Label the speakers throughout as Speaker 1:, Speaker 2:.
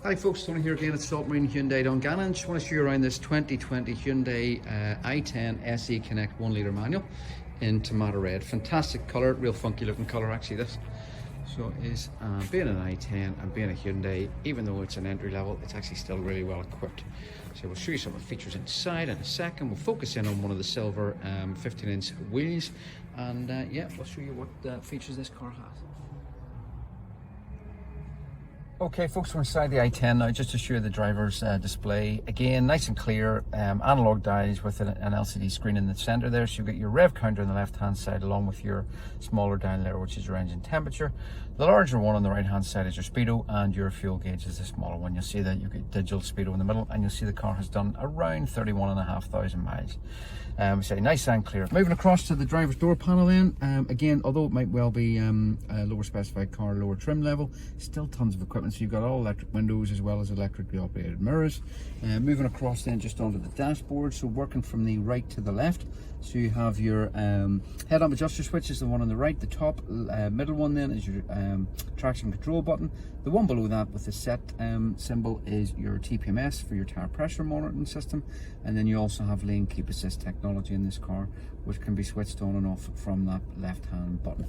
Speaker 1: Hi folks, Tony here again at Saltmarine Hyundai Dungannon. Just want to show you around this 2020 Hyundai i10 SE Connect 1 litre manual in tomato red. Fantastic colour, real funky looking colour actually this. So is being an i10 and being a Hyundai, even though it's an entry level, it's actually still really well equipped. So we'll show you some of the features inside in a second. We'll focus in on one of the silver 15-inch wheels, and yeah, we'll show you what features this car has. Okay folks, we're inside the i10 now, just to show you the driver's display. Again, nice and clear, analog dials with an LCD screen in the centre there. So you've got your rev counter on the left hand side along with your smaller dial there, which is your engine temperature. The larger one on the right hand side is your speedo, and your fuel gauge is the smaller one. You'll see that you get digital speedo in the middle, and you'll see the car has done around 31,500 miles. So nice and clear. Moving across to the driver's door panel then, again, although it might well be a lower specified car, lower trim level, still tons of equipment. So you've got all electric windows as well as electrically operated mirrors. Moving across then just onto the dashboard, so working from the right to the left. So you have your head-up adjuster switch is the one on the right. The top middle one then is your traction control button. The one below that with the set symbol is your TPMS for your tire pressure monitoring system. And then you also have lane keep assist technology in this car, which can be switched on and off from that left-hand button.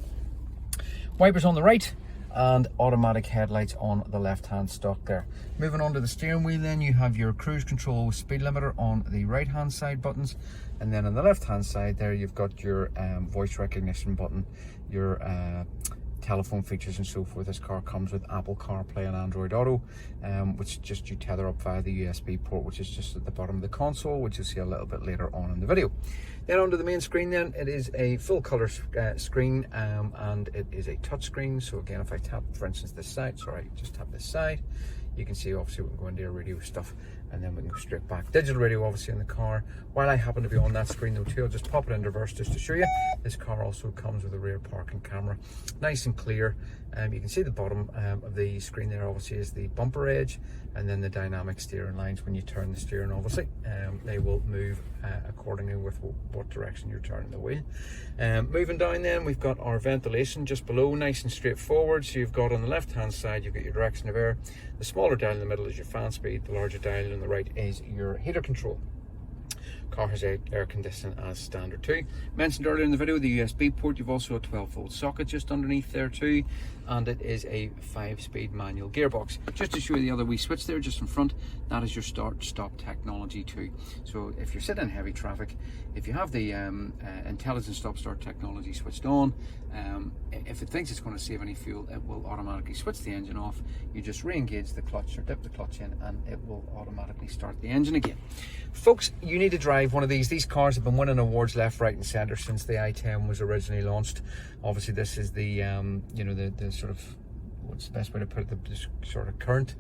Speaker 1: Wipers on the right, and automatic headlights on the left hand stock there. Moving on to the steering wheel then, you have your cruise control speed limiter on the right hand side buttons, and then on the left hand side there you've got your voice recognition button, your telephone features and so forth. This car comes with Apple CarPlay and Android Auto, which just you tether up via the USB port, which is just at the bottom of the console, which you'll see a little bit later on in the video. Then onto the main screen then, it is a full color screen, and it is a touch screen. So again, if I tap, for instance, this side, sorry, just tap this side, you can see obviously we can go into our radio stuff, and then we can go straight back. Digital radio obviously in the car. While I happen to be on that screen though too, I'll just pop it in reverse just to show you. This car also comes with a rear parking camera, nice and clear. You can see the bottom of the screen there obviously is the bumper edge, and then the dynamic steering lines. When you turn the steering obviously they will move accordingly with what direction you're turning the wheel. Moving down then, we've got our ventilation just below, nice and straightforward. So you've got on the left hand side you've got your direction of air, the smaller dial in the middle is your fan speed, the larger dial on the right is your heater control. Car has air conditioning as standard too. Mentioned earlier in the video the USB port. You've also a 12-volt socket just underneath there too, and it is a 5-speed manual gearbox. Just to show you the other wee switch there just in front, that is your start stop technology too. So if you're sitting in heavy traffic, if you have the intelligent stop start technology switched on, if it thinks it's going to save any fuel, it will automatically switch the engine off. You just re-engage the clutch or dip the clutch in, and it will automatically start the engine again. Folks, you need to drive one of these. These cars have been winning awards left, right and centre since the i10 was originally launched. Obviously this is the you know, the sort of, what's the best way to put it, the sort of current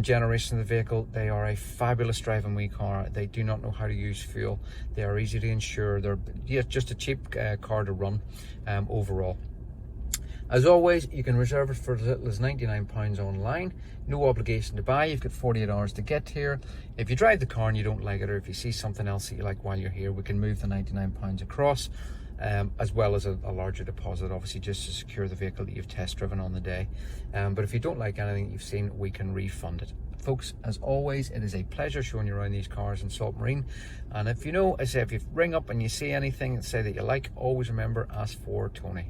Speaker 1: generation of the vehicle. They are a fabulous driving wee car. They do not know how to use fuel. They are easy to insure. They're just a cheap car to run overall. As always, you can reserve it for as little as £99 online. No obligation to buy. You've got 48 hours to get here. If you drive the car and you don't like it, or if you see something else that you like while you're here, we can move the £99 across, as well as a larger deposit, obviously, just to secure the vehicle that you've test driven on the day. But if you don't like anything that you've seen, we can refund it. Folks, as always, it is a pleasure showing you around these cars in Saltmarine. And if you know, I say, if you ring up and you see anything and say that you like, always remember, ask for Tony.